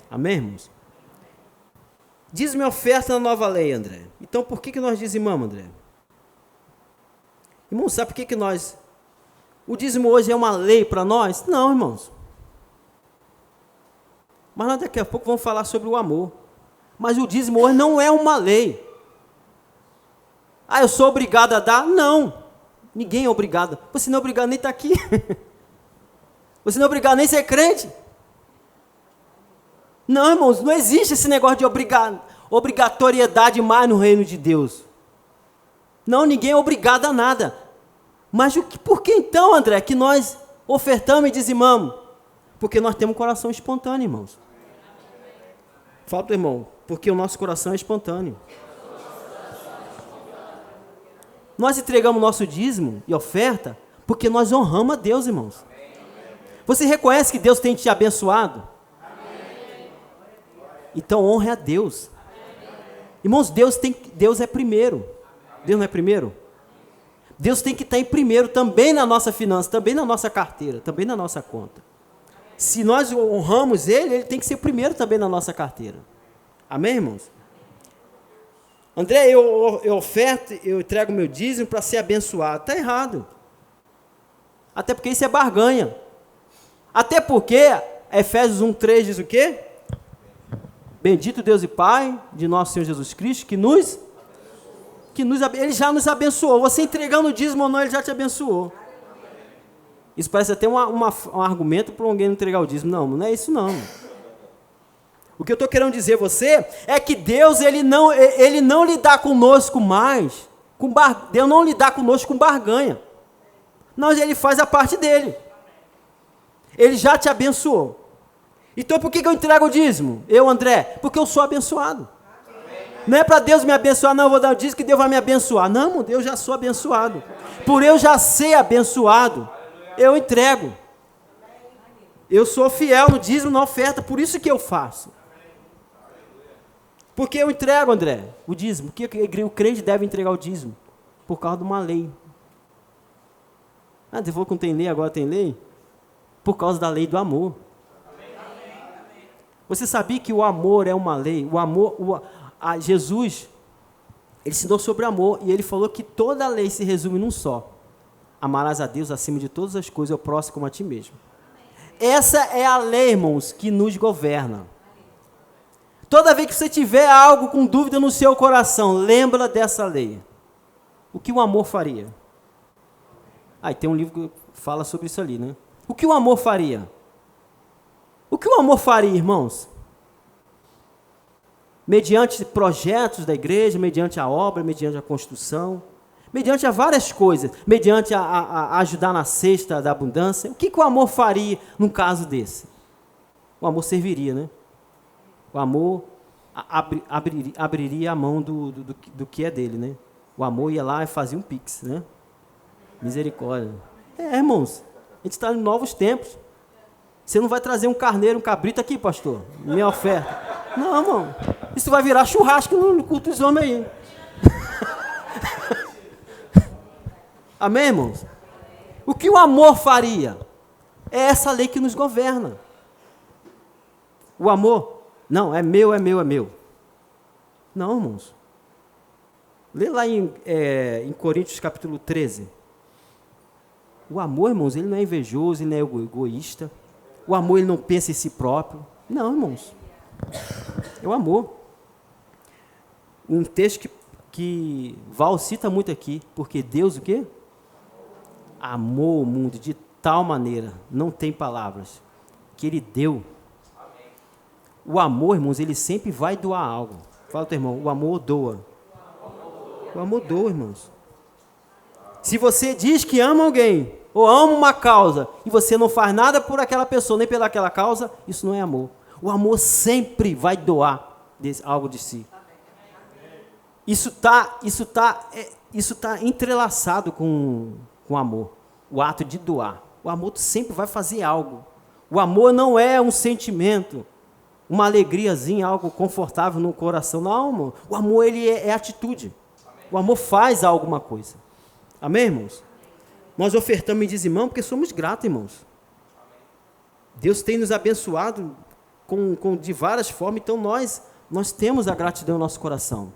Amém, irmãos? Dízimo e oferta na nova lei, André. Então, por que nós dizimamos, André? Irmãos, sabe por que nós... O dízimo hoje é uma lei para nós? Não, irmãos. Mas nós daqui a pouco vamos falar sobre o amor. Mas o dízimo hoje não é uma lei. Ah, eu sou obrigado a dar? Não. Ninguém é obrigado. Você não é obrigado nem estar aqui. Você não é obrigado nem ser crente. Não, irmãos, não existe esse negócio de obrigatoriedade mais no reino de Deus. Não, ninguém é obrigado a nada. Mas por que então, André, que nós ofertamos e dizimamos? Porque nós temos um coração espontâneo, irmãos. Fala para o irmão, porque o nosso coração é espontâneo. Nós entregamos nosso dízimo e oferta porque nós honramos a Deus, irmãos. Você reconhece que Deus tem te abençoado? Então honre a Deus. Irmãos, Deus é primeiro. Deus não é primeiro? Deus tem que estar em primeiro também na nossa finança, também na nossa carteira, também na nossa conta. Se nós honramos Ele tem que ser primeiro também na nossa carteira. Amém, irmãos? André, eu oferto, eu entrego meu dízimo para ser abençoado. Está errado. Até porque isso é barganha. Até porque Efésios 1:3 diz o quê? Bendito Deus e Pai de nosso Senhor Jesus Cristo, Ele já nos abençoou. Você entregando o dízimo ou não, Ele já te abençoou. Isso parece até um argumento para alguém não entregar o dízimo. Não, não é isso não. O que eu estou querendo dizer a você é que Deus, Ele não lida conosco mais, Deus não lida conosco com barganha. Não, Ele faz a parte dele. Ele já te abençoou. Então por que eu entrego o dízimo? Eu, André, porque eu sou abençoado. Não é para Deus me abençoar, não, eu vou dar o dízimo que Deus vai me abençoar. Não, eu já sou abençoado. Por eu já ser abençoado, eu entrego. Eu sou fiel no dízimo, na oferta, por isso que eu faço. Porque eu entrego, André, o dízimo. Por que o crente deve entregar o dízimo? Por causa de uma lei. Ah, você falou que não tem lei, agora tem lei? Por causa da lei do amor. Você sabia que o amor é uma lei? O amor, Jesus, ele ensinou sobre amor e ele falou que toda a lei se resume num só. Amarás a Deus acima de todas as coisas, ao próximo como a ti mesmo. Essa é a lei, irmãos, que nos governa. Toda vez que você tiver algo com dúvida no seu coração, lembra dessa lei. O que o amor faria? E tem um livro que fala sobre isso ali, né? O que o amor faria? O que o amor faria, irmãos? Mediante projetos da igreja, mediante a obra, mediante a construção, mediante a várias coisas, mediante a ajudar na cesta da abundância. O que o amor faria num caso desse? O amor serviria, né? O amor abriria a mão do que é dele, né? O amor ia lá e fazia um pix, né? Misericórdia. Irmãos, a gente está em novos tempos. Você não vai trazer um carneiro, um cabrito aqui, pastor? Minha oferta. Não, irmão. Isso vai virar churrasco no culto dos homens aí. Amém, irmãos? O que o amor faria? É essa lei que nos governa. O amor, não, é meu, é meu, é meu. Não, irmãos. Lê lá em Coríntios capítulo 13. O amor, irmãos, ele não é invejoso, ele não é egoísta. O amor, ele não pensa em si próprio. Não, irmãos. É o amor. Um texto que Val cita muito aqui, porque Deus o quê? Amou o mundo de tal maneira, não tem palavras, que Ele deu. O amor, irmãos, ele sempre vai doar algo. Fala, teu irmão, o amor doa. O amor doa, irmãos. Se você diz que ama alguém, ou ama uma causa, e você não faz nada por aquela pessoa, nem pelaquela causa, isso não é amor. O amor sempre vai doar algo de si. Isso tá entrelaçado com o amor. O ato de doar. O amor sempre vai fazer algo. O amor não é um sentimento, uma alegriazinha, algo confortável no coração. Não, irmão. O amor, ele é atitude. O amor faz alguma coisa. Amém, irmãos? Nós ofertamos e dizimamos porque somos gratos, irmãos. Deus tem nos abençoado de várias formas, então nós temos a gratidão no nosso coração.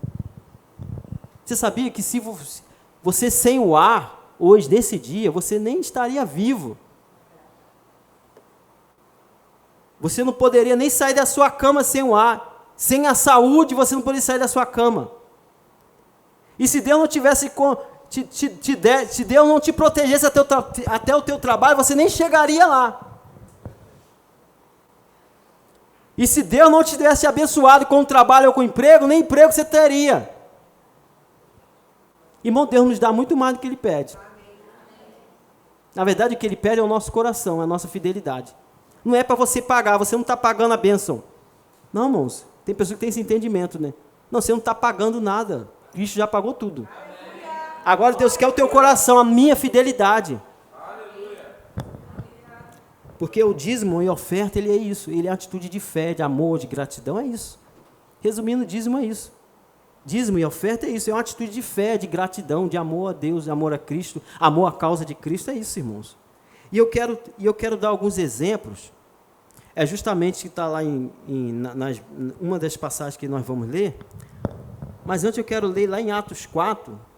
Você sabia que se você sem o ar, hoje, nesse dia, você nem estaria vivo. Você não poderia nem sair da sua cama sem o ar. Sem a saúde, você não poderia sair da sua cama. E se Deus não tivesse se Deus não te protegesse até o teu trabalho, você nem chegaria lá. E se Deus não te tivesse abençoado com o trabalho ou com o emprego, nem emprego você teria. Irmão, Deus nos dá muito mais do que Ele pede. Na verdade, o que Ele pede é o nosso coração, é a nossa fidelidade. Não é para você pagar, você não está pagando a bênção. Não, irmãos, tem pessoas que têm esse entendimento, né? Não, você não está pagando nada. Cristo já pagou tudo. Agora Deus quer o teu coração, a minha fidelidade. Porque o dízimo e oferta, ele é isso. Ele é atitude de fé, de amor, de gratidão, é isso. Resumindo, dízimo é isso. Dízimo e oferta é isso. É uma atitude de fé, de gratidão, de amor a Deus, de amor a Cristo, amor à causa de Cristo, é isso, irmãos. E eu quero dar alguns exemplos. É justamente que está lá uma das passagens que nós vamos ler. Mas antes eu quero ler lá em Atos 4.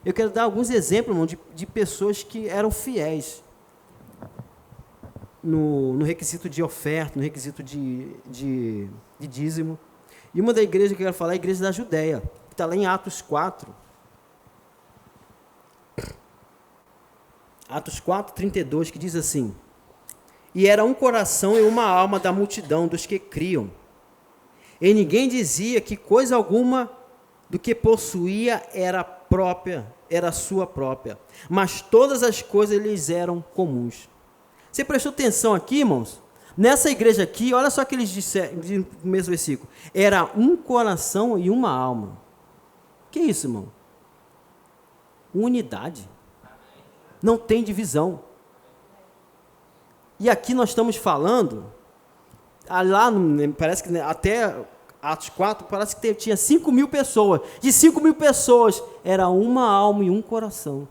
Eu quero dar alguns exemplos, irmão, de pessoas que eram fiéis no requisito de oferta, no requisito de dízimo. E uma da igreja que eu quero falar é a igreja da Judéia, que está lá em Atos 4. Atos 4, 32, que diz assim: E era um coração e uma alma da multidão dos que criam. E ninguém dizia que coisa alguma do que possuía era sua própria, mas todas as coisas lhes eram comuns. Você prestou atenção aqui, irmãos? Nessa igreja aqui, olha só o que eles disseram no mesmo versículo. Era um coração e uma alma. Que isso, irmão? Unidade. Não tem divisão. E aqui nós estamos falando, lá parece que até Atos 4, parece que tinha 5.000 pessoas. De 5.000 pessoas, era uma alma e um coração.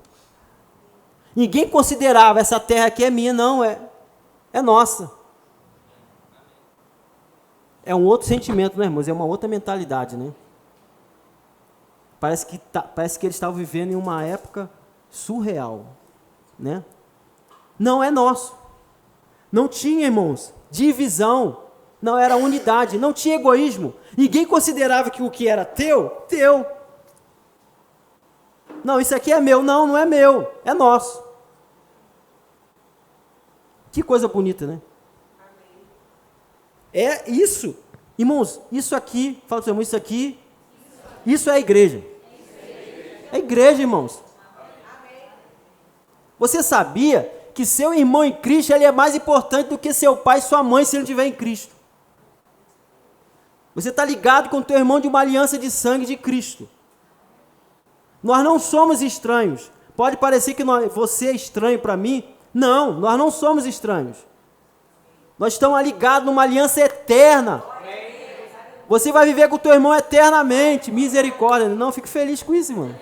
Ninguém considerava, essa terra aqui é minha, não, é nossa. É um outro sentimento, né, irmãos? É uma outra mentalidade, né? Parece que eles estavam vivendo em uma época surreal, né? Não é nosso. Não tinha, irmãos, divisão. Não era unidade, não tinha egoísmo. Ninguém considerava que o que era teu. Não, isso aqui é meu. Não, não é meu, é nosso. Que coisa bonita, né? É isso. Irmãos, isso aqui, fala para o seu irmão, isso é a igreja. É a igreja, irmãos. Você sabia que seu irmão em Cristo, ele é mais importante do que seu pai e sua mãe se ele não estiver em Cristo? Você está ligado com o teu irmão de uma aliança de sangue de Cristo. Nós não somos estranhos. Pode parecer que você é estranho para mim. Não, nós não somos estranhos. Nós estamos ligados numa aliança eterna. Você vai viver com o teu irmão eternamente. Misericórdia. Não, fique feliz com isso, irmão.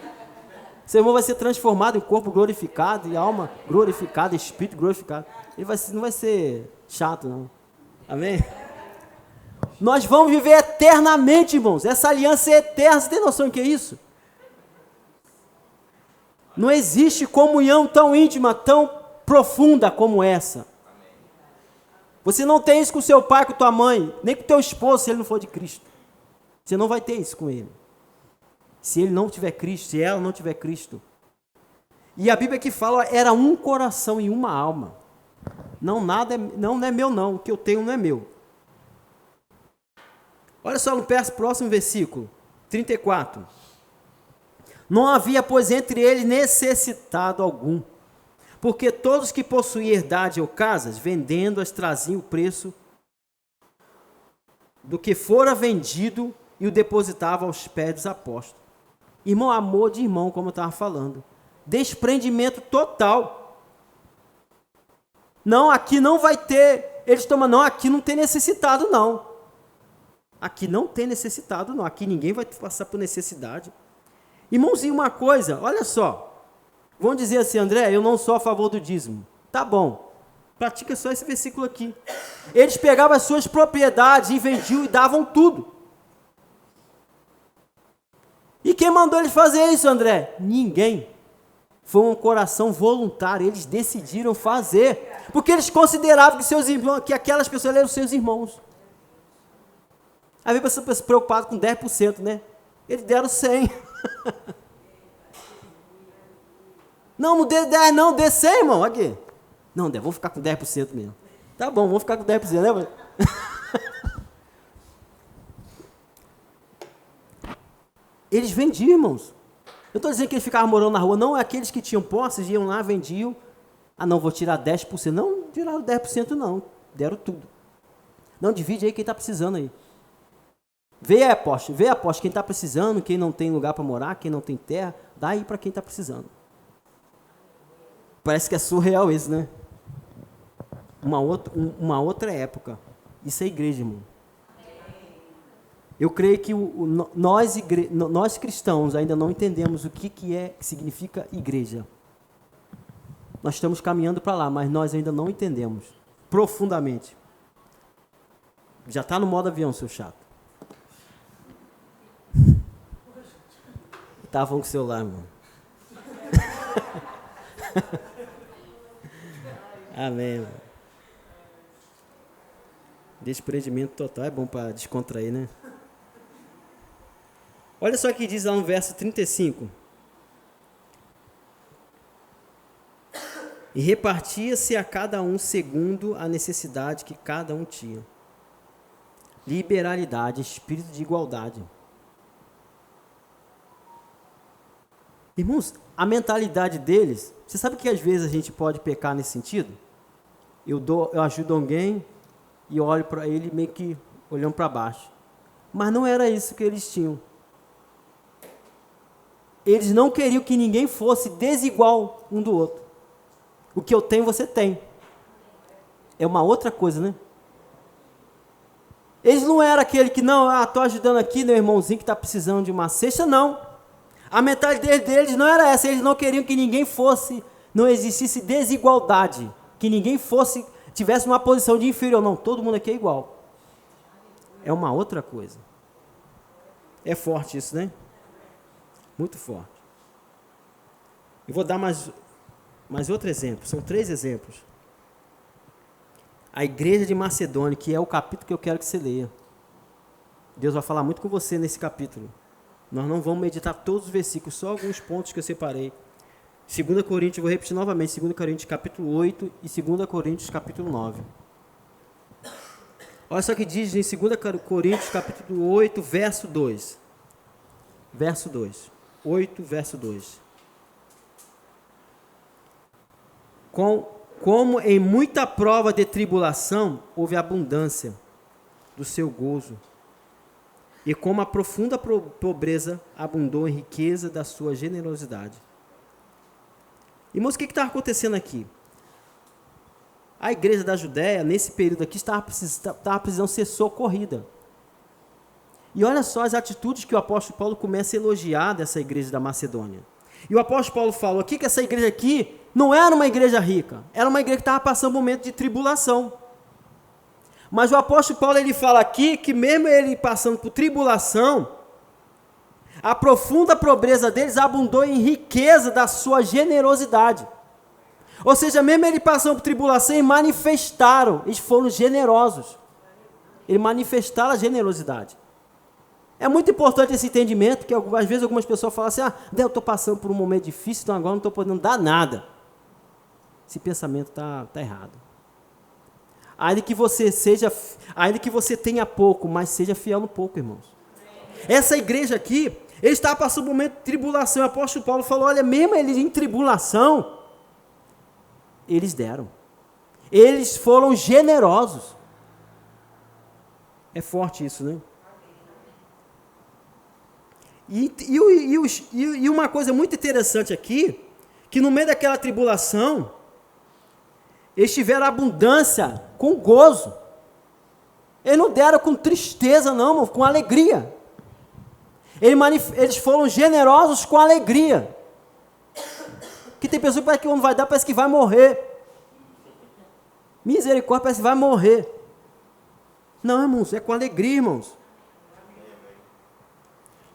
Seu irmão vai ser transformado em corpo glorificado, em alma glorificada, espírito glorificado. Ele não vai ser chato, não. Amém? Nós vamos viver eternamente, irmãos. Essa aliança é eterna. Você tem noção do que é isso? Não existe comunhão tão íntima, tão profunda como essa. Você não tem isso com seu pai, com tua mãe, nem com teu esposo, se ele não for de Cristo. Você não vai ter isso com ele. Se ele não tiver Cristo, se ela não tiver Cristo. E a Bíblia que fala, era um coração e uma alma. Não é meu não, o que eu tenho não é meu. Olha só no próximo versículo, 34. Não havia, pois, entre eles necessitado algum, porque todos que possuíam herdade ou casas, vendendo-as, traziam o preço do que fora vendido e o depositavam aos pés dos apóstolos. Irmão, amor de irmão, como eu estava falando. Desprendimento total. Não, aqui não vai ter. Eles tomam, não, aqui não tem necessitado, não. Aqui não tem necessitado, não. Aqui ninguém vai passar por necessidade. Irmãozinho, uma coisa, olha só. Vão dizer assim, André, eu não sou a favor do dízimo. Tá bom. Pratica só esse versículo aqui. Eles pegavam as suas propriedades e vendiam e davam tudo. E quem mandou eles fazer isso, André? Ninguém. Foi um coração voluntário. Eles decidiram fazer. Porque eles consideravam que seus irmãos, que aquelas pessoas eram seus irmãos. Às vezes você está preocupado com 10%, né? Eles deram 100%. Não dê 10%, não, dê 100%, irmão. Aqui. Não, vamos ficar com 10% mesmo. Tá bom, vamos ficar com 10%, né? Eles vendiam, irmãos. Eu estou dizendo que eles ficavam morando na rua. Não, aqueles que tinham posses iam lá, vendiam. Ah, não, vou tirar 10%. Não, tiraram 10% não. Deram tudo. Não, divide aí quem está precisando aí. Vê a aposta, quem está precisando, quem não tem lugar para morar, quem não tem terra, dá aí para quem está precisando. Parece que é surreal isso, né? Uma outra época. Isso é igreja, irmão. Eu creio que nós cristãos ainda não entendemos o que significa igreja. Nós estamos caminhando para lá, mas nós ainda não entendemos profundamente. Já está no modo avião, seu chato. Estavam com o celular, irmão. Amém, irmão. Desprendimento total é bom para descontrair, né? Olha só o que diz lá no verso 35. E repartia-se a cada um segundo a necessidade que cada um tinha. Liberalidade, espírito de igualdade. Irmãos, a mentalidade deles, você sabe que às vezes a gente pode pecar nesse sentido? Eu ajudo alguém e olho para ele meio que olhando para baixo. Mas não era isso que eles tinham. Eles não queriam que ninguém fosse desigual um do outro. O que eu tenho, você tem. É uma outra coisa, né? Eles não eram aquele que, não, estou ajudando aqui meu irmãozinho que está precisando de uma cesta, não. A mentalidade deles não era essa, eles não queriam que ninguém fosse, não existisse desigualdade, que ninguém tivesse uma posição de inferior, não, todo mundo aqui é igual. É uma outra coisa. É forte isso, né? Muito forte. Eu vou dar mais outro exemplo, são 3 exemplos. A igreja de Macedônia, que é o capítulo que eu quero que você leia. Deus vai falar muito com você nesse capítulo. Nós não vamos meditar todos os versículos, só alguns pontos que eu separei. 2 Coríntios, vou repetir novamente, 2 Coríntios capítulo 8 e 2 Coríntios capítulo 9. Olha só o que diz em 2 Coríntios capítulo 8, verso 2. Verso 2. 8, verso 2. Como em muita prova de tribulação houve abundância do seu gozo, e como a profunda pobreza abundou em riqueza da sua generosidade. Irmãos, o que estava acontecendo aqui? A igreja da Judéia, nesse período aqui, estava precisando ser socorrida. E olha só as atitudes que o apóstolo Paulo começa a elogiar dessa igreja da Macedônia. E o apóstolo Paulo falou aqui que essa igreja aqui não era uma igreja rica, era uma igreja que estava passando um momento de tribulação. Mas o apóstolo Paulo ele fala aqui que mesmo ele passando por tribulação, a profunda pobreza deles abundou em riqueza da sua generosidade. Ou seja, mesmo eles passando por tribulação, eles manifestaram, eles foram generosos. Eles manifestaram a generosidade. É muito importante esse entendimento, que às vezes algumas pessoas falam assim, eu estou passando por um momento difícil, então agora não estou podendo dar nada. Esse pensamento está errado. Ainda que você tenha pouco, mas seja fiel no pouco, irmãos. Essa igreja aqui, ele estava passando por um momento de tribulação. O apóstolo Paulo falou, olha, mesmo eles em tribulação, eles deram. Eles foram generosos. É forte isso, né? E uma coisa muito interessante aqui, que no meio daquela tribulação, eles tiveram abundância com gozo. Eles não deram com tristeza, não, irmão, com alegria. Eles foram generosos com alegria. Que tem pessoas que parece que não vai dar, parece que vai morrer. Misericórdia, parece que vai morrer. Não, irmãos, é com alegria, irmãos.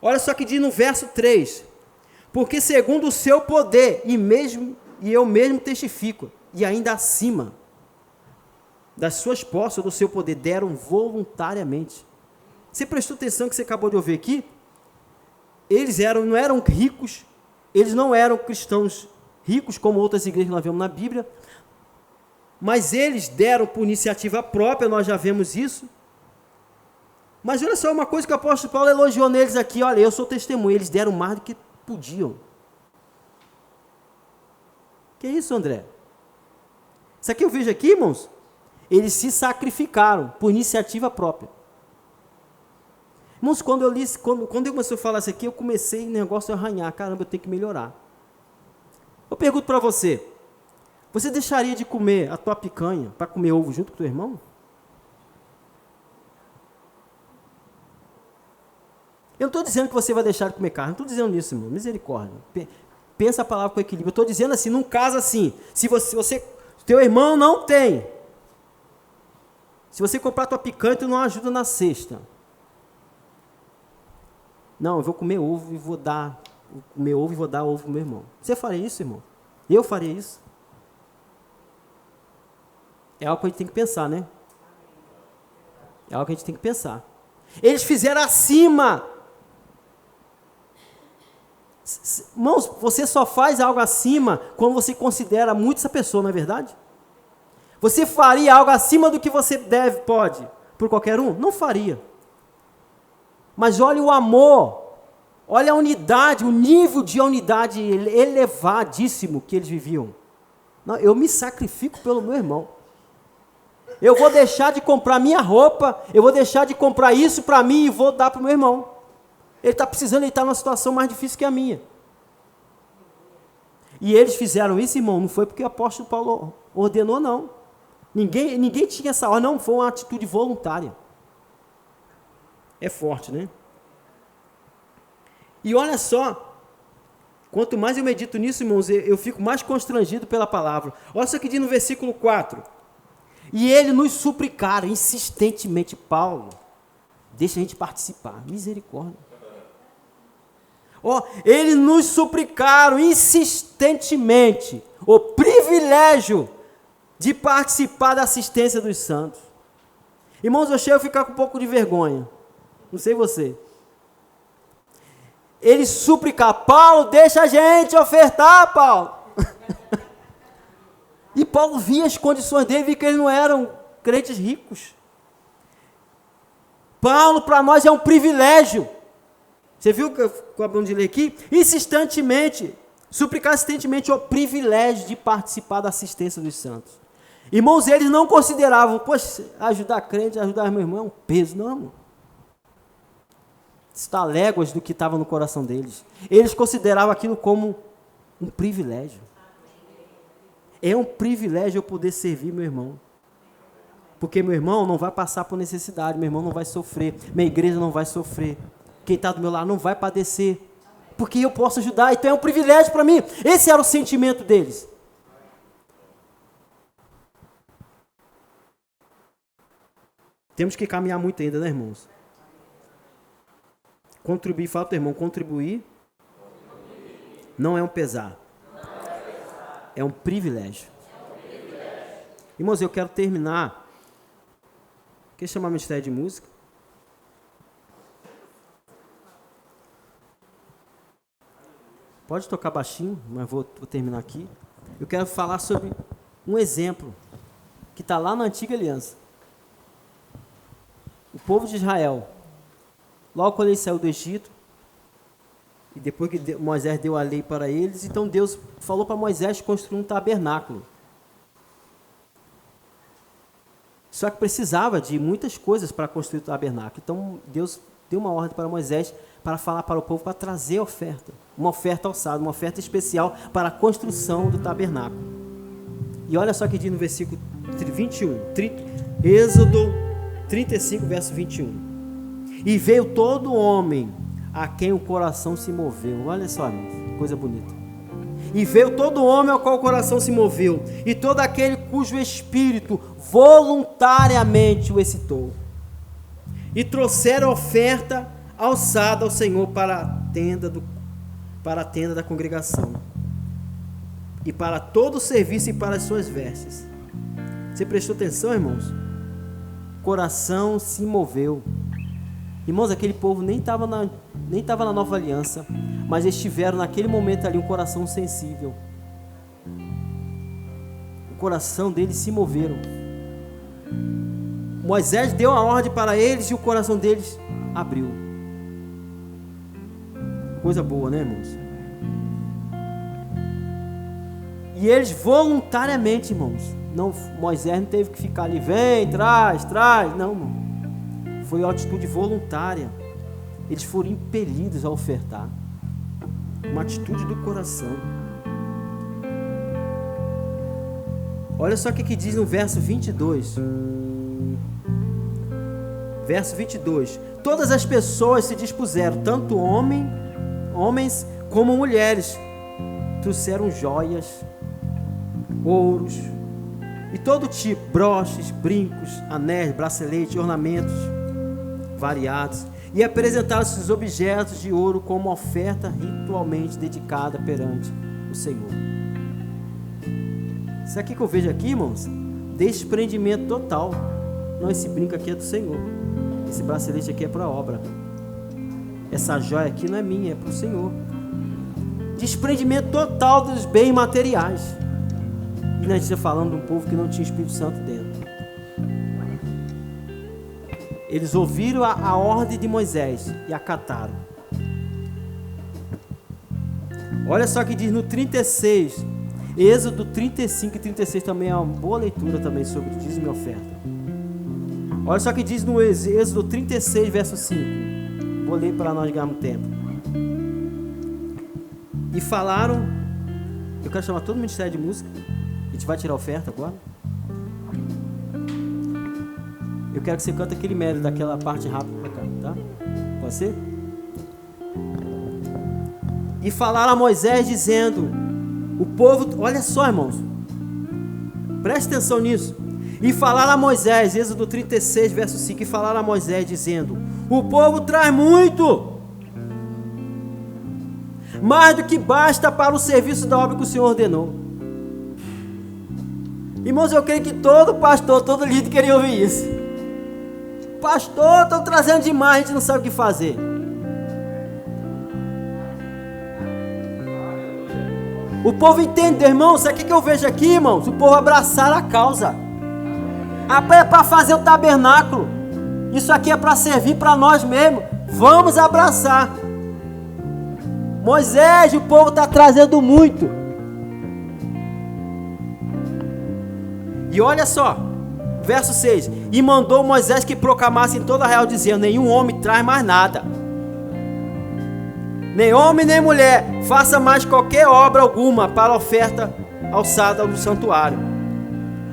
Olha só que diz no verso 3. Porque segundo o seu poder, e eu mesmo testifico, e ainda acima das suas posses, do seu poder, deram voluntariamente. Você prestou atenção que você acabou de ouvir aqui? Eles não eram ricos, eles não eram cristãos ricos, como outras igrejas que nós vemos na Bíblia, mas eles deram por iniciativa própria, nós já vemos isso. Mas olha só uma coisa que o apóstolo Paulo elogiou neles aqui, olha, eu sou testemunha, eles deram mais do que podiam. Que isso, André? Isso aqui eu vejo aqui, irmãos, eles se sacrificaram por iniciativa própria. Irmãos, quando eu comecei a falar isso aqui, eu comecei o negócio a arranhar, caramba, eu tenho que melhorar. Eu pergunto para você, você deixaria de comer a tua picanha para comer ovo junto com o teu irmão? Eu não estou dizendo que você vai deixar de comer carne, não estou dizendo isso, irmão, misericórdia. Pensa a palavra com equilíbrio. Eu estou dizendo assim, num caso assim, se teu irmão não tem, se você comprar tua picanha, tu não ajuda na cesta. Não, eu vou comer ovo e vou dar ovo pro meu irmão. Você faria isso, irmão? Eu faria isso? É algo que a gente tem que pensar, né? É algo que a gente tem que pensar. Eles fizeram acima. Irmãos, você só faz algo acima quando você considera muito essa pessoa, não é verdade? Você faria algo acima do que você pode, por qualquer um? Não faria. Mas olha o amor, olha a unidade, o nível de unidade elevadíssimo que eles viviam. Não, eu me sacrifico pelo meu irmão. Eu vou deixar de comprar minha roupa, eu vou deixar de comprar isso para mim e vou dar para o meu irmão. Ele está precisando, ele está numa situação mais difícil que a minha. E eles fizeram isso, irmão, não foi porque o apóstolo Paulo ordenou, não. Ninguém tinha essa ordem, não, foi uma atitude voluntária. É forte, né? E olha só, quanto mais eu medito nisso, irmãos, eu fico mais constrangido pela palavra. Olha só que diz no versículo 4. E ele nos suplicaram insistentemente, Paulo, deixa a gente participar, misericórdia. Eles nos suplicaram insistentemente o privilégio de participar da assistência dos santos. Irmãos, eu chego a ficar com um pouco de vergonha. Não sei você. Eles suplicaram, Paulo, deixa a gente ofertar, Paulo. E Paulo via as condições dele, via que eles não eram crentes ricos. Paulo, para nós, é um privilégio. Você viu o que eu acabei de ler aqui? Insistentemente, suplicar insistentemente o privilégio de participar da assistência dos santos. Irmãos, eles não consideravam, poxa, ajudar crente, ajudar meu irmão é um peso, não, irmão. Está léguas do que estava no coração deles. Eles consideravam aquilo como um privilégio. É um privilégio eu poder servir meu irmão. Porque meu irmão não vai passar por necessidade, meu irmão não vai sofrer, minha igreja não vai sofrer. Quem está do meu lado não vai padecer. Porque eu posso ajudar, então é um privilégio para mim. Esse era o sentimento deles. Temos que caminhar muito ainda, né, irmãos? Contribuir, fala para o irmão, contribuir não é um pesar. É um privilégio. Irmãos, eu quero terminar. Quer chamar o Ministério de Música? Pode tocar baixinho, mas vou terminar aqui. Eu quero falar sobre um exemplo que está lá na Antiga Aliança. O povo de Israel, logo quando ele saiu do Egito, e depois que Moisés deu a lei para eles, então Deus falou para Moisés construir um tabernáculo. Só que precisava de muitas coisas para construir o tabernáculo. Então Deus deu uma ordem para Moisés para falar para o povo, para trazer oferta. Uma oferta alçada, uma oferta especial para a construção do tabernáculo. E olha só o que diz no versículo 21, Êxodo 35, verso 21. E veio todo homem a quem o coração se moveu. Olha só, coisa bonita. E veio todo homem ao qual o coração se moveu, e todo aquele cujo espírito voluntariamente o excitou. E trouxeram oferta alçada ao Senhor para a tenda da congregação, e para todo o serviço e para as suas vestes. Você prestou atenção, irmãos? Coração se moveu. Irmãos, aquele povo nem estava na nova aliança, mas eles tiveram naquele momento ali um coração sensível. O coração deles se moveram. Moisés deu a ordem para eles e o coração deles abriu. Coisa boa, né, irmãos? E eles voluntariamente, irmãos, não, Moisés não teve que ficar ali, vem, traz, não, irmão. Foi uma atitude voluntária. Eles foram impelidos a ofertar. Uma atitude do coração. Olha só o que diz no verso 22. Verso 22. Todas as pessoas se dispuseram, tanto homens como mulheres. Trouxeram joias, ouros e todo tipo, broches, brincos, anéis, braceletes, ornamentos variados, e apresentaram esses objetos de ouro como oferta ritualmente dedicada perante o Senhor. Isso aqui que eu vejo aqui, irmãos, desprendimento total. Não, esse brinco aqui é do Senhor, esse bracelete aqui é para a obra, essa joia aqui não é minha, é para o Senhor. Desprendimento total dos bens materiais. E nós estamos falando de um povo que não tinha Espírito Santo dentro. Eles ouviram a ordem de Moisés e acataram. Olha só o que diz no 36, Êxodo 35 e 36 também é uma boa leitura também sobre o dízimo e oferta. Olha só o que diz no Êxodo 36, verso 5. Vou ler para nós ganharmos tempo. E falaram, eu quero chamar todo o Ministério de Música, a gente vai tirar a oferta agora. Eu quero que você cante aquele mérito daquela parte rápida para cá, tá? Pode ser? E falaram a Moisés dizendo, o povo, olha só, irmãos, preste atenção nisso. E falaram a Moisés, Êxodo 36, verso 5, e falaram a Moisés dizendo, o povo traz muito, mais do que basta para o serviço da obra que o Senhor ordenou. Irmãos, eu creio que todo pastor, todo líder queria ouvir isso. Pastor, estão trazendo demais, a gente não sabe o que fazer. O povo entende, irmão, isso aqui que eu vejo aqui, irmãos, o povo abraçar a causa. É para fazer o tabernáculo. Isso aqui é para servir para nós mesmos. Vamos abraçar. Moisés, o povo está trazendo muito. E olha só, verso 6. E mandou Moisés que proclamasse em toda Israel, dizendo, nenhum homem traz mais nada. Nem homem nem mulher faça mais qualquer obra alguma para a oferta alçada no santuário.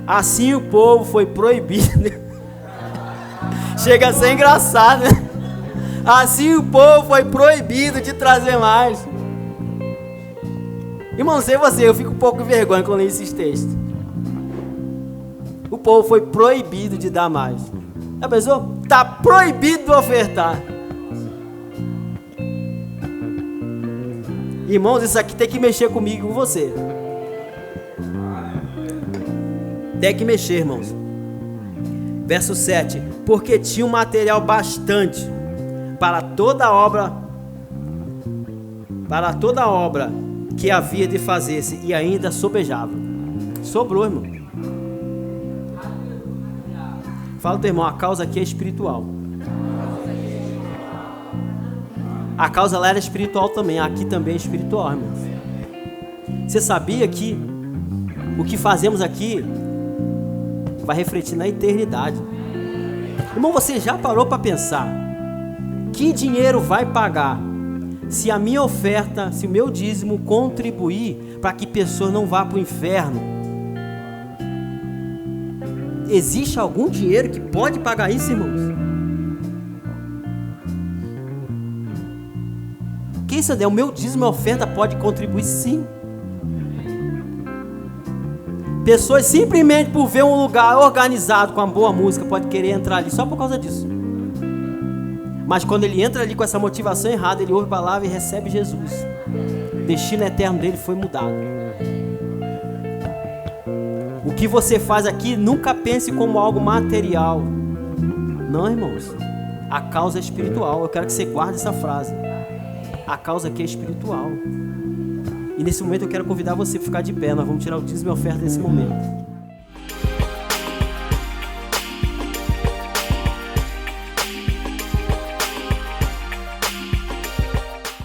Assim o povo foi proibido. Chega a ser engraçado, né? Assim o povo foi proibido de trazer mais. Irmão, sei você, eu fico um pouco com vergonha quando leio esses textos. O povo foi proibido de dar mais. Já pensou? Está proibido de ofertar. Irmãos, isso aqui tem que mexer comigo e com você. Tem que mexer, irmãos. Verso 7. Porque tinha um material bastante para toda obra que havia de fazer-se, e ainda sobejava. Sobrou, irmão. Fala, teu irmão, a causa aqui é espiritual. A causa lá era espiritual também, aqui também é espiritual, irmão. Você sabia que o que fazemos aqui vai refletir na eternidade? Irmão, você já parou para pensar que dinheiro vai pagar se a minha oferta, se o meu dízimo contribuir para que pessoas não vá para o inferno? Existe algum dinheiro que pode pagar isso, irmãos? Que isso é? O meu dízimo e oferta pode contribuir, sim. Pessoas simplesmente por ver um lugar organizado com uma boa música pode querer entrar ali só por causa disso. Mas quando ele entra ali com essa motivação errada, ele ouve a palavra e recebe Jesus. O destino eterno dele foi mudado. O que você faz aqui, nunca pense como algo material. Não, irmãos. A causa é espiritual. Eu quero que você guarde essa frase. A causa aqui é espiritual. E nesse momento eu quero convidar você a ficar de pé. Nós vamos tirar o dízimo e a oferta nesse momento.